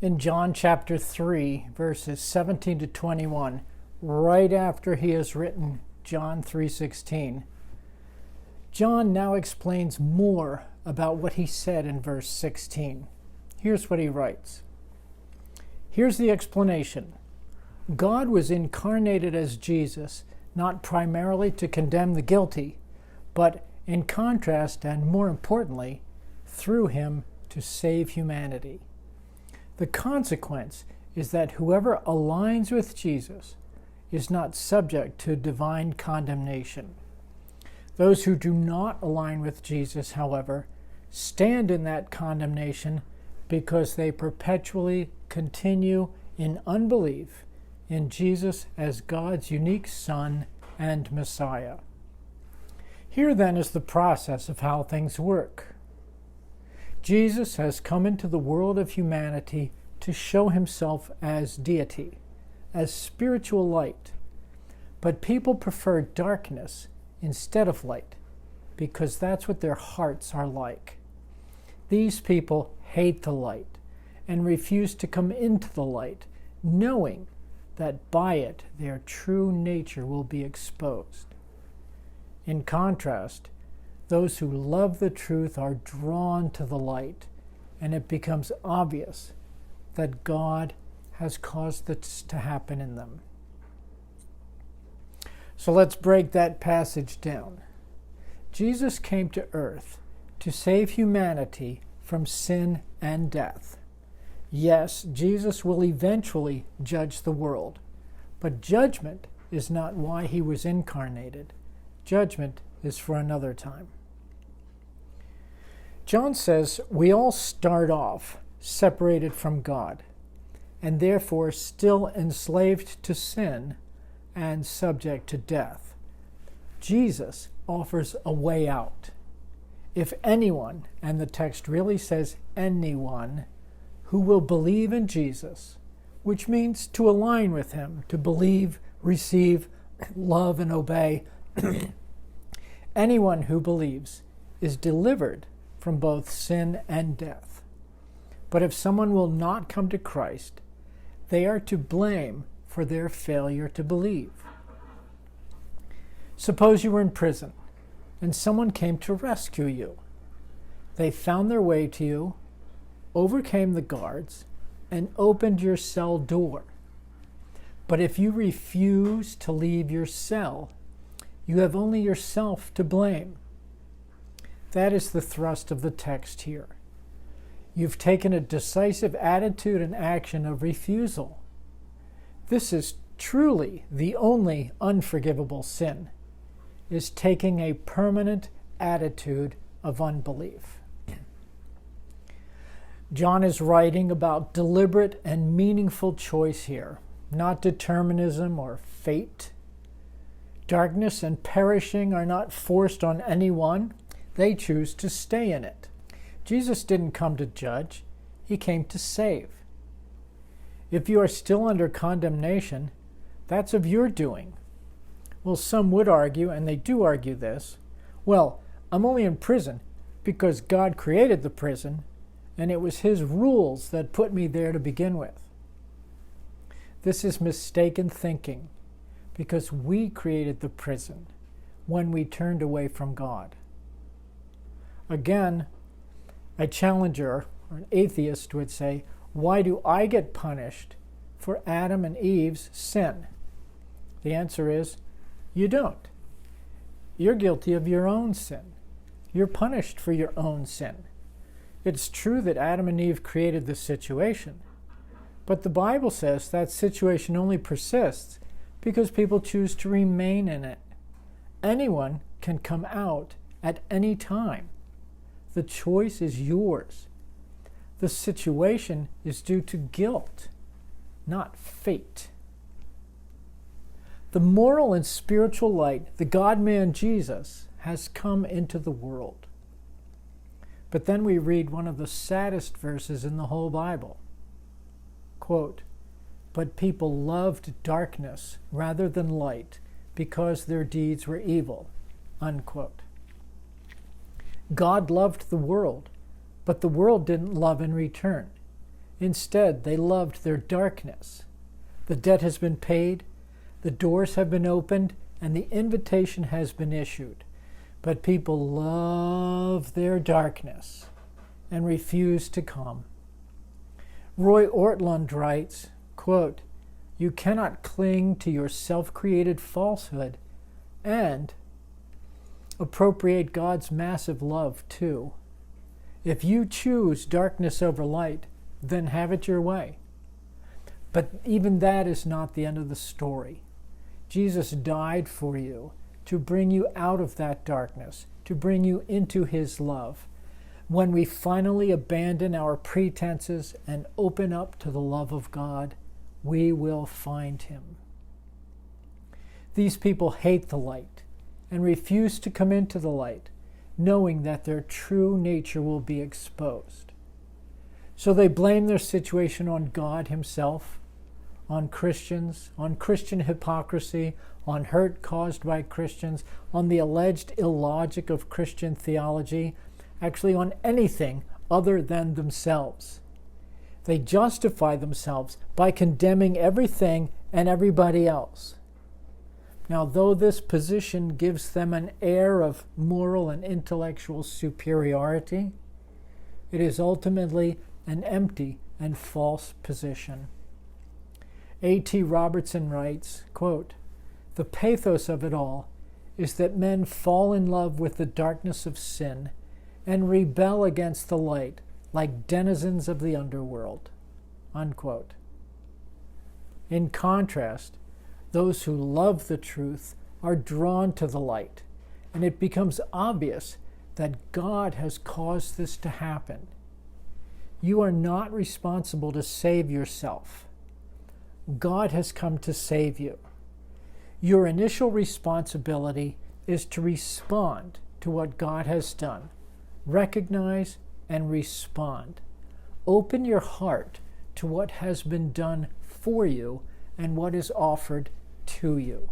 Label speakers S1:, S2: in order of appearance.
S1: In John chapter 3, verses 17 to 21, right after he has written John 3:16, John now explains more about what he said in verse 16. Here's what he writes. Here's the explanation. God was incarnated as Jesus, not primarily to condemn the guilty, but in contrast and more importantly, through him to save humanity. The consequence is that whoever aligns with Jesus is not subject to divine condemnation. Those who do not align with Jesus, however, stand in that condemnation because they perpetually continue in unbelief in Jesus as God's unique Son and Messiah. Here then is the process of how things work. Jesus has come into the world of humanity to show himself as deity, as spiritual light. But people prefer darkness instead of light, because that's what their hearts are like. These people hate the light and refuse to come into the light, knowing that by it their true nature will be exposed. In contrast, those who love the truth are drawn to the light, and it becomes obvious that God has caused this to happen in them. So let's break that passage down. Jesus came to earth to save humanity from sin and death. Yes, Jesus will eventually judge the world, but judgment is not why he was incarnated. Judgment is for another time. John says we all start off separated from God, and therefore still enslaved to sin and subject to death. Jesus offers a way out. If anyone, and the text really says anyone, who will believe in Jesus, which means to align with him, to believe, receive, love, and obey, anyone who believes is delivered from both sin and death. But if someone will not come to Christ, they are to blame for their failure to believe. Suppose you were in prison and someone came to rescue you. They found their way to you, overcame the guards, and opened your cell door. But if you refuse to leave your cell, you have only yourself to blame. That is the thrust of the text here. You've taken a decisive attitude and action of refusal. This is truly the only unforgivable sin, is taking a permanent attitude of unbelief. John is writing about deliberate and meaningful choice here, not determinism or fate. Darkness and perishing are not forced on anyone. They choose to stay in it. Jesus didn't come to judge. He came to save. If you are still under condemnation, that's of your doing. Well, some would argue, and they do argue this, well, I'm only in prison because God created the prison, and it was his rules that put me there to begin with. This is mistaken thinking, because we created the prison when we turned away from God. Again, a challenger or an atheist would say, why do I get punished for Adam and Eve's sin? The answer is, you don't. You're guilty of your own sin. You're punished for your own sin. It's true that Adam and Eve created the situation, but the Bible says that situation only persists because people choose to remain in it. Anyone can come out at any time. The choice is yours. The situation is due to guilt, not fate. The moral and spiritual light, the God-man Jesus, has come into the world. But then we read one of the saddest verses in the whole Bible. Quote, "But people loved darkness rather than light because their deeds were evil." Unquote. God loved the world, but the world didn't love in return. Instead, they loved their darkness. The debt has been paid, the doors have been opened, and the invitation has been issued. But people love their darkness and refuse to come. Roy Ortlund writes, quote, "You cannot cling to your self-created falsehood and appropriate God's massive love too. If you choose darkness over light, then have it your way." But even that is not the end of the story. Jesus died for you to bring you out of that darkness, to bring you into his love. When we finally abandon our pretenses and open up to the love of God, we will find him. These people hate the light and refuse to come into the light, knowing that their true nature will be exposed. So they blame their situation on God himself, on Christians, on Christian hypocrisy, on hurt caused by Christians, on the alleged illogic of Christian theology, actually on anything other than themselves. They justify themselves by condemning everything and everybody else. Now, though this position gives them an air of moral and intellectual superiority, it is ultimately an empty and false position. A.T. Robertson writes, quote, "The pathos of it all is that men fall in love with the darkness of sin and rebel against the light like denizens of the underworld." Unquote. In contrast, those who love the truth are drawn to the light, and it becomes obvious that God has caused this to happen. You are not responsible to save yourself. God has come to save you. Your initial responsibility is to respond to what God has done. Recognize and respond. Open your heart to what has been done for you and what is offered to you.